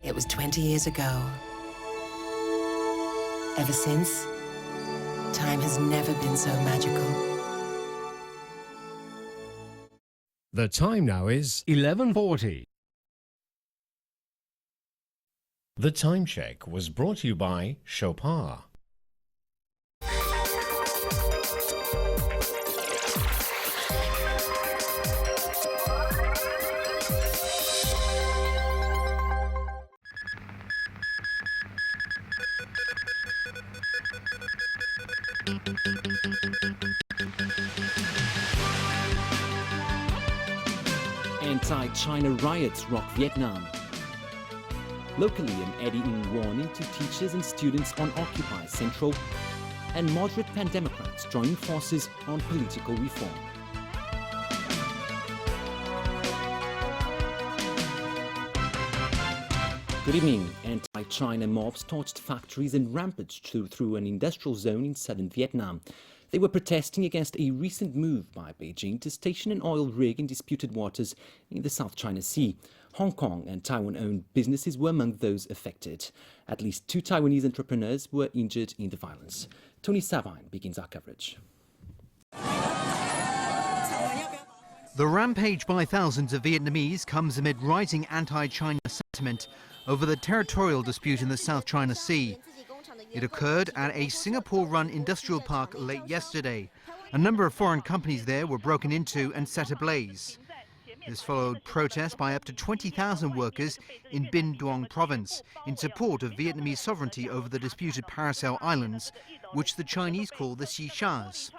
It was 20 years ago. Ever since, time has never been so magical. The time now is 11:40. The Time Check was brought to you by Chopin. Anti-China riots rock Vietnam. Locally, an eddying warning to teachers and students on Occupy Central, and moderate pan-democrats joining forces on political reform. Good evening. Anti-China mobs torched factories and rampaged through an industrial zone in southern Vietnam. They were protesting against a recent move by Beijing to station an oil rig in disputed waters in the South China Sea. Hong Kong and Taiwan-owned businesses were among those affected. At least 2 Taiwanese entrepreneurs were injured in the violence. Tony Sabine begins our coverage. The rampage by thousands of Vietnamese comes amid rising anti-China sentiment over the territorial dispute in the South China Sea. It occurred at a Singapore-run industrial park late yesterday. A number of foreign companies there were broken into and set ablaze. This followed protests by up to 20,000 workers in Binh Duong province in support of Vietnamese sovereignty over the disputed Paracel Islands, which the Chinese call the Xishas.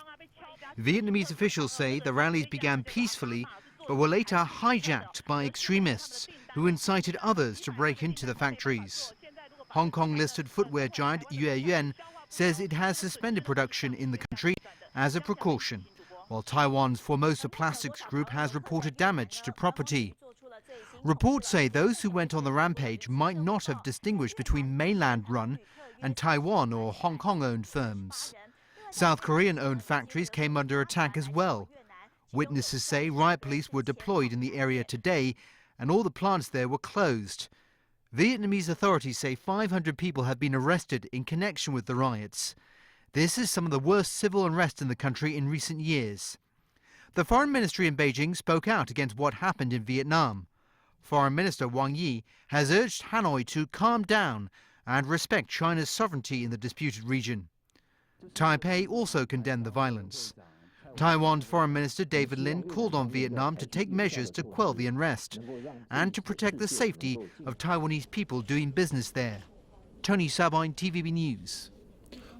Vietnamese officials say the rallies began peacefully but were later hijacked by extremists who incited others to break into the factories. Hong Kong-listed footwear giant Yue Yuen says it has suspended production in the country as a precaution, while Taiwan's Formosa Plastics Group has reported damage to property. Reports say those who went on the rampage might not have distinguished between mainland-run and Taiwan or Hong Kong-owned firms. South Korean-owned factories came under attack as well. Witnesses say riot police were deployed in the area today and all the plants there were closed. Vietnamese authorities say 500 people have been arrested in connection with the riots. This is some of the worst civil unrest in the country in recent years. The Foreign Ministry in Beijing spoke out against what happened in Vietnam. Foreign Minister Wang Yi has urged Hanoi to calm down and respect China's sovereignty in the disputed region. Taipei also condemned the violence. Taiwan's Foreign Minister David Lin called on Vietnam to take measures to quell the unrest and to protect the safety of Taiwanese people doing business there. Tony Sabine, TVB News.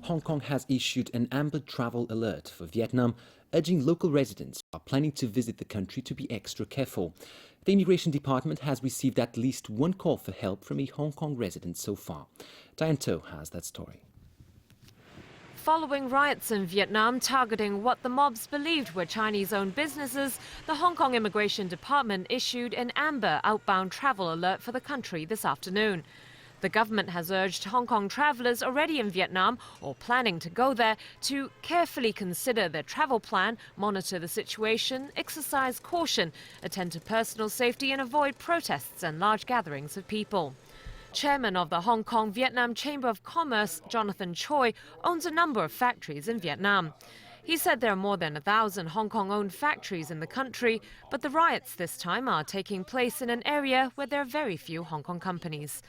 Hong Kong has issued an amber travel alert for Vietnam, urging local residents who are planning to visit the country to be extra careful. The Immigration Department has received at least 1 call for help from a Hong Kong resident so far. Diane To has that story. Following riots in Vietnam targeting what the mobs believed were Chinese-owned businesses, the Hong Kong Immigration Department issued an amber outbound travel alert for the country this afternoon. The government has urged Hong Kong travellers already in Vietnam or planning to go there to carefully consider their travel plan, monitor the situation, exercise caution, attend to personal safety and avoid protests and large gatherings of people. Chairman of the Hong Kong-Vietnam Chamber of Commerce, Jonathan Choi, owns a number of factories in Vietnam. He said there are more than 1,000 Hong Kong-owned factories in the country, but the riots this time are taking place in an area where there are very few Hong Kong companies.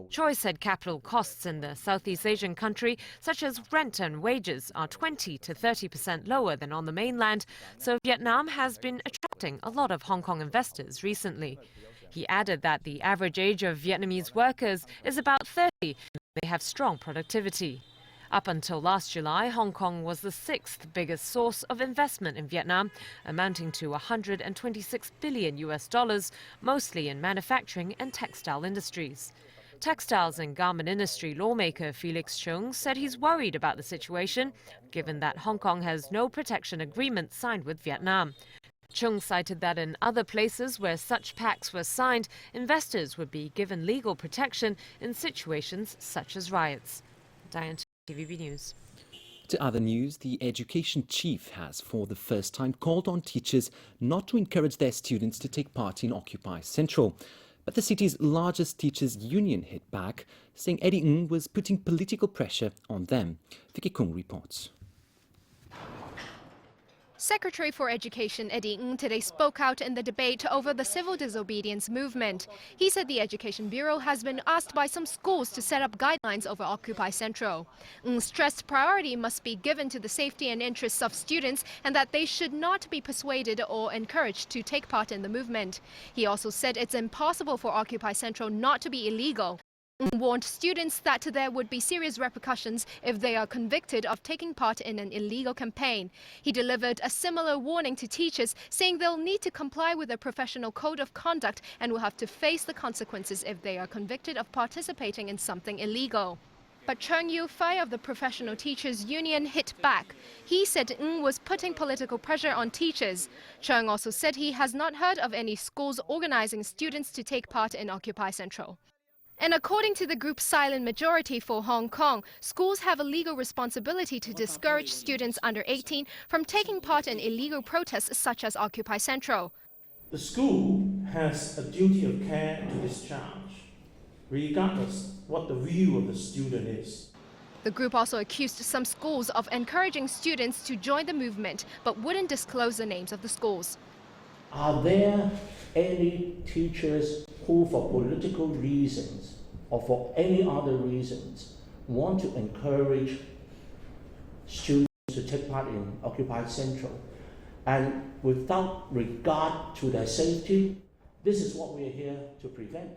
Choi said capital costs in the Southeast Asian country, such as rent and wages, are 20 to 30% lower than on the mainland, so Vietnam has been attracting a lot of Hong Kong investors recently. He added that the average age of Vietnamese workers is about 30, and they have strong productivity. Up until last July, Hong Kong was the 6th biggest source of investment in Vietnam, amounting to $126 billion, mostly in manufacturing and textile industries. Textiles and garment industry lawmaker Felix Chung said he's worried about the situation, given that Hong Kong has no protection agreement signed with Vietnam. Chung cited that in other places where such pacts were signed, investors would be given legal protection in situations such as riots. Diane, TVB News. To other news, the education chief has for the first time called on teachers not to encourage their students to take part in Occupy Central. But the city's largest teachers' union hit back, saying Eddie Ng was putting political pressure on them. Vicky Kung reports. Secretary for Education Eddie Ng today spoke out in the debate over the civil disobedience movement. He said the Education Bureau has been asked by some schools to set up guidelines over Occupy Central. Ng stressed priority must be given to the safety and interests of students and that they should not be persuaded or encouraged to take part in the movement. He also said it's impossible for Occupy Central not to be illegal. Ng warned students that there would be serious repercussions if they are convicted of taking part in an illegal campaign. He delivered a similar warning to teachers, saying they'll need to comply with a professional code of conduct and will have to face the consequences if they are convicted of participating in something illegal. But Chung Yu-fei of the Professional Teachers Union hit back. He said Ng was putting political pressure on teachers. Chung also said he has not heard of any schools organizing students to take part in Occupy Central. And according to the group Silent Majority for Hong Kong, schools have a legal responsibility to discourage students under 18 from taking part in illegal protests such as Occupy Central. The school has a duty of care to discharge, regardless what the view of the student is. The group also accused some schools of encouraging students to join the movement, but wouldn't disclose the names of the schools. Are there any teachers who, for political reasons or for any other reasons, want to encourage students to take part in Occupy Central? And without regard to their safety, this is what we are here to prevent.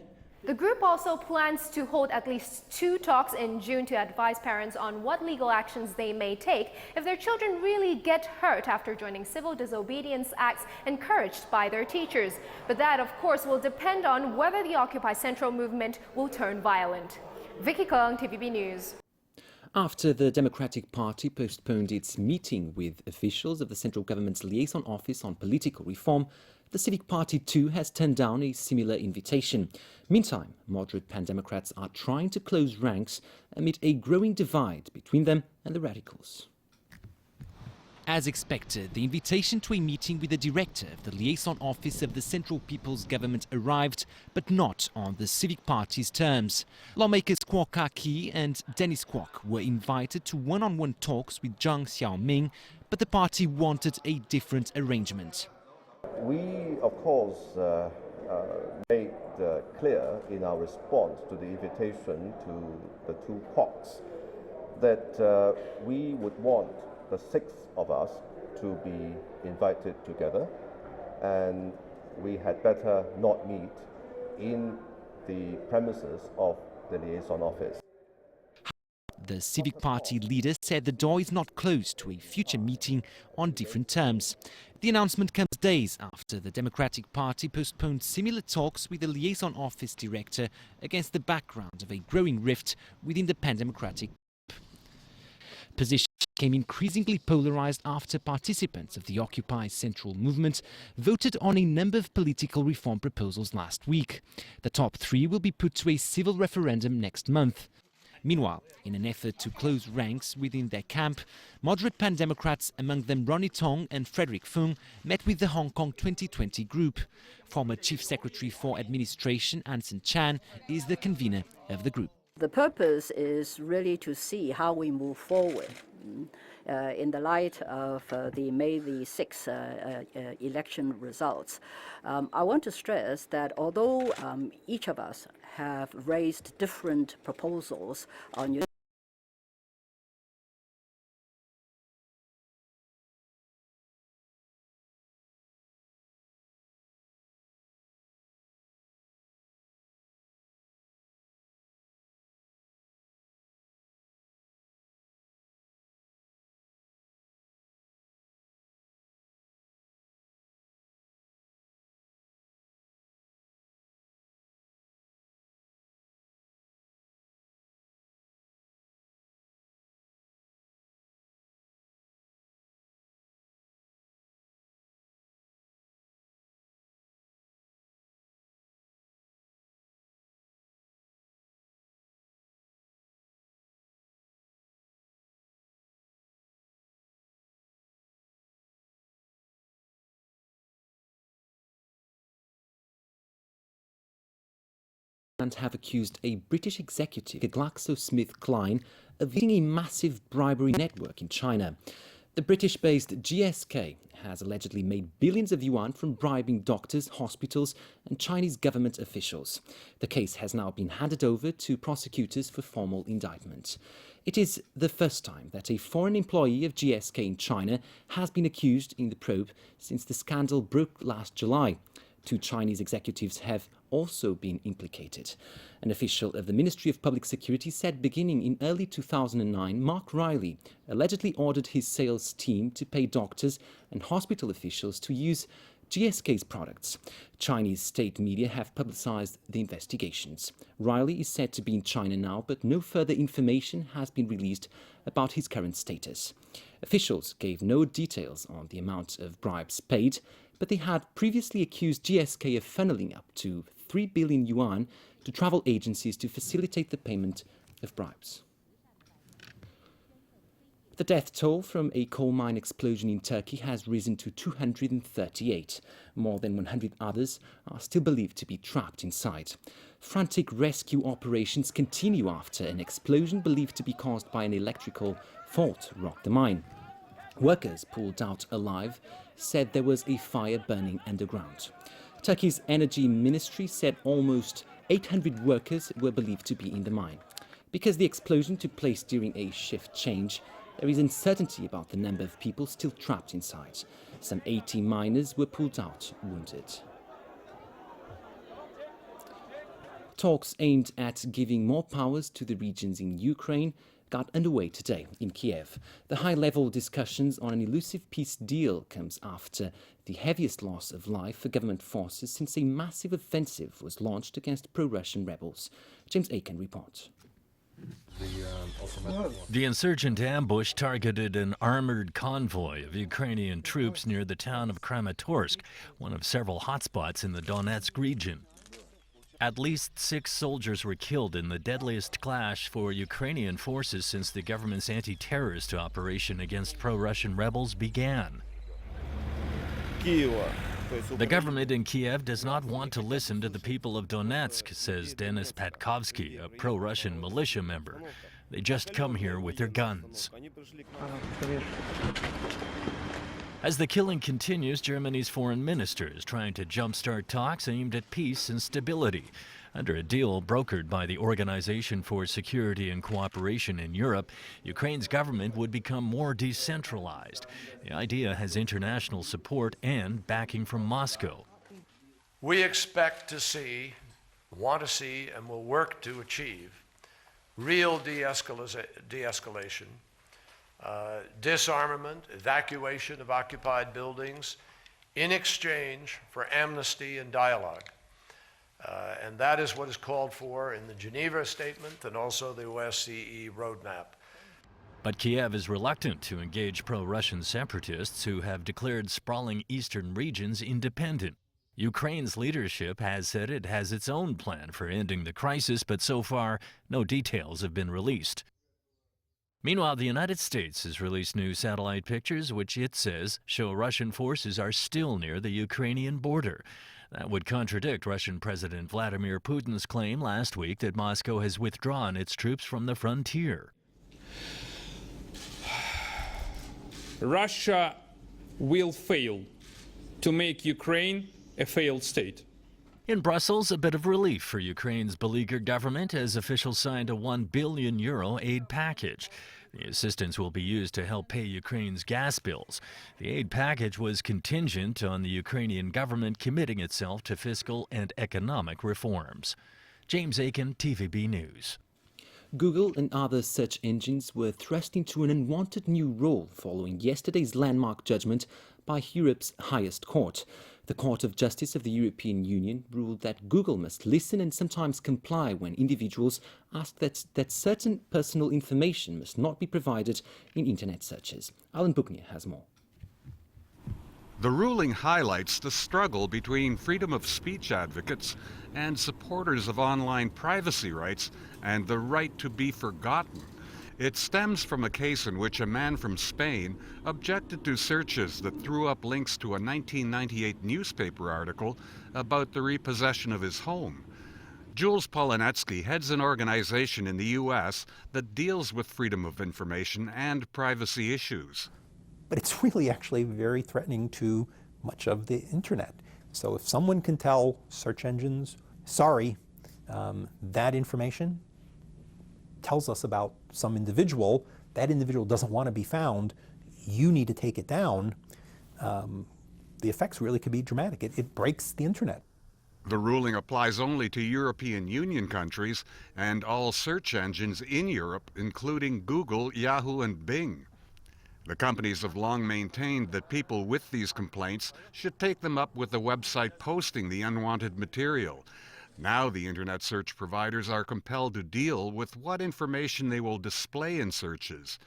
The group also plans to hold at least 2 talks in June to advise parents on what legal actions they may take if their children really get hurt after joining civil disobedience acts encouraged by their teachers. But that, of course, will depend on whether the Occupy Central movement will turn violent. Vicky Kung, TVB News. After the Democratic Party postponed its meeting with officials of the central government's liaison office on political reform, the Civic Party too has turned down a similar invitation. Meantime, moderate pan-Democrats are trying to close ranks amid a growing divide between them and the radicals. As expected, the invitation to a meeting with the director of the liaison office of the Central People's Government arrived, but not on the Civic Party's terms. Lawmakers Kwok Ka-ki and Dennis Kwok were invited to one-on-one talks with Zhang Xiaoming, but the party wanted a different arrangement. We, of course, made clear in our response to the invitation to the 2 Kwoks that we would want the 6 of us to be invited together, and we had better not meet in the premises of the liaison office. The Civic Party leader said the door is not closed to a future meeting on different terms. The announcement comes days after the Democratic Party postponed similar talks with the liaison office director against the background of a growing rift within the pan-democratic group. Positions became increasingly polarized after participants of the Occupy Central movement voted on a number of political reform proposals last week. The top 3 will be put to a civil referendum next month. Meanwhile, in an effort to close ranks within their camp, moderate pan-Democrats, among them Ronnie Tong and Frederick Fung, met with the Hong Kong 2020 group. Former Chief Secretary for Administration Anson Chan is the convener of the group. The purpose is really to see how we move forward in the light of the May the 6th election results. I want to stress that although each of us have raised different proposals on and have accused a British executive, GlaxoSmithKline, of leading a massive bribery network in China. The British-based GSK has allegedly made billions of yuan from bribing doctors, hospitals and Chinese government officials. The case has now been handed over to prosecutors for formal indictment. It is the first time that a foreign employee of GSK in China has been accused in the probe since the scandal broke last July. 2 Chinese executives have also been implicated. An official of the Ministry of Public Security said beginning in early 2009, Mark Riley allegedly ordered his sales team to pay doctors and hospital officials to use GSK's products. Chinese state media have publicized the investigations. Riley is said to be in China now, but no further information has been released about his current status. Officials gave no details on the amount of bribes paid, but they had previously accused GSK of funneling up to 3 billion yuan to travel agencies to facilitate the payment of bribes. The death toll from a coal mine explosion in Turkey has risen to 238. More than 100 others are still believed to be trapped inside. Frantic rescue operations continue after an explosion believed to be caused by an electrical fault rocked the mine. Workers pulled out alive said there was a fire burning underground. Turkey's energy ministry said almost 800 workers were believed to be in the mine. Because the explosion took place during a shift change, there is uncertainty about the number of people still trapped inside. Some 80 miners were pulled out wounded. Talks aimed at giving more powers to the regions in Ukraine got underway today in Kiev. The high-level discussions on an elusive peace deal comes after the heaviest loss of life for government forces since a massive offensive was launched against pro-Russian rebels. James Aiken reports. The insurgent ambush targeted an armored convoy of Ukrainian troops near the town of Kramatorsk, one of several hotspots in the Donetsk region. At least 6 soldiers were killed in the deadliest clash for Ukrainian forces since the government's anti-terrorist operation against pro-Russian rebels began. The government in Kiev does not want to listen to the people of Donetsk, says Denis Patkovsky, a pro-Russian militia member. They just come here with their guns. As the killing continues, Germany's foreign minister is trying to jumpstart talks aimed at peace and stability. Under a deal brokered by the Organization for Security and Cooperation in Europe, Ukraine's government would become more decentralized. The idea has international support and backing from Moscow. We expect to see, want to see, and will work to achieve real de-escalation, disarmament, evacuation of occupied buildings in exchange for amnesty and dialogue. And that is what is called for in the Geneva Statement and also the OSCE roadmap. But Kiev is reluctant to engage pro-Russian separatists who have declared sprawling eastern regions independent. Ukraine's leadership has said it has its own plan for ending the crisis, but so far, no details have been released. Meanwhile, the United States has released new satellite pictures, which it says show Russian forces are still near the Ukrainian border. That would contradict Russian President Vladimir Putin's claim last week that Moscow has withdrawn its troops from the frontier. Russia will fail to make Ukraine a failed state. In Brussels, a bit of relief for Ukraine's beleaguered government as officials signed a €1 billion aid package. The assistance will be used to help pay Ukraine's gas bills. The aid package was contingent on the Ukrainian government committing itself to fiscal and economic reforms. James Aiken, TVB News. Google and other search engines were thrust into an unwanted new role following yesterday's landmark judgment by Europe's highest court. The Court of Justice of the European Union ruled that Google must listen and sometimes comply when individuals ask that certain personal information must not be provided in internet searches. Alan Buchner has more. The ruling highlights the struggle between freedom of speech advocates and supporters of online privacy rights and the right to be forgotten. It stems from a case in which a man from Spain objected to searches that threw up links to a 1998 newspaper article about the repossession of his home. Jules Polanetsky heads an organization in the U.S. that deals with freedom of information and privacy issues. But it's really actually very threatening to much of the internet. So if someone can tell search engines, sorry, that information tells us about some individual, that individual doesn't want to be found, you need to take it down, the effects really could be dramatic. It breaks the internet. The ruling applies only to European Union countries and all search engines in Europe, including Google, Yahoo, and Bing. The companies have long maintained that people with these complaints should take them up with the website posting the unwanted material. Now the internet search providers are compelled to deal with what information they will display in searches.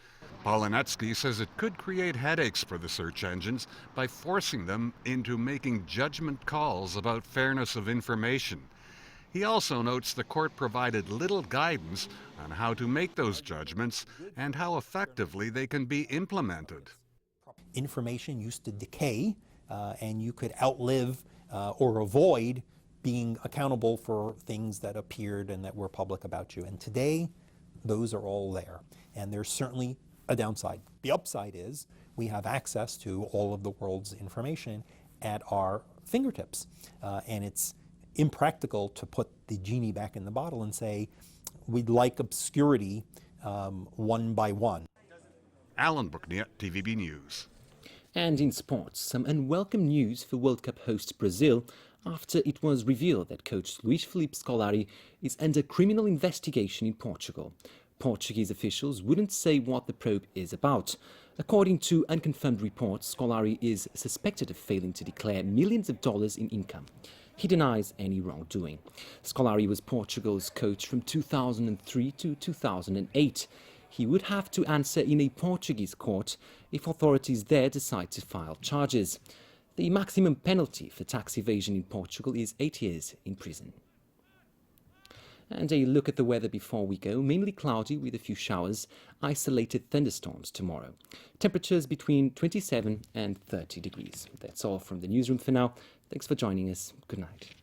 Polanetsky says it could create headaches for the search engines by forcing them into making judgment calls about fairness of information. He also notes the court provided little guidance on how to make those judgments and how effectively they can be implemented. Information used to decay, and you could outlive or avoid being accountable for things that appeared and that were public about you. And today, those are all there. And there's certainly a downside. The upside is we have access to all of the world's information at our fingertips. And it's impractical to put the genie back in the bottle and say, we'd like obscurity one by one. Alan Buckniat, TVB News. And in sports, some unwelcome news for World Cup host Brazil after it was revealed that coach Luís Felipe Scolari is under criminal investigation in Portugal. Portuguese officials wouldn't say what the probe is about. According to unconfirmed reports, Scolari is suspected of failing to declare millions of dollars in income. He denies any wrongdoing. Scolari was Portugal's coach from 2003 to 2008. He would have to answer in a Portuguese court if authorities there decide to file charges. The maximum penalty for tax evasion in Portugal is 8 years in prison. And a look at the weather before we go. Mainly cloudy with a few showers, isolated thunderstorms tomorrow. Temperatures between 27 and 30 degrees. That's all from the newsroom for now. Thanks for joining us. Good night.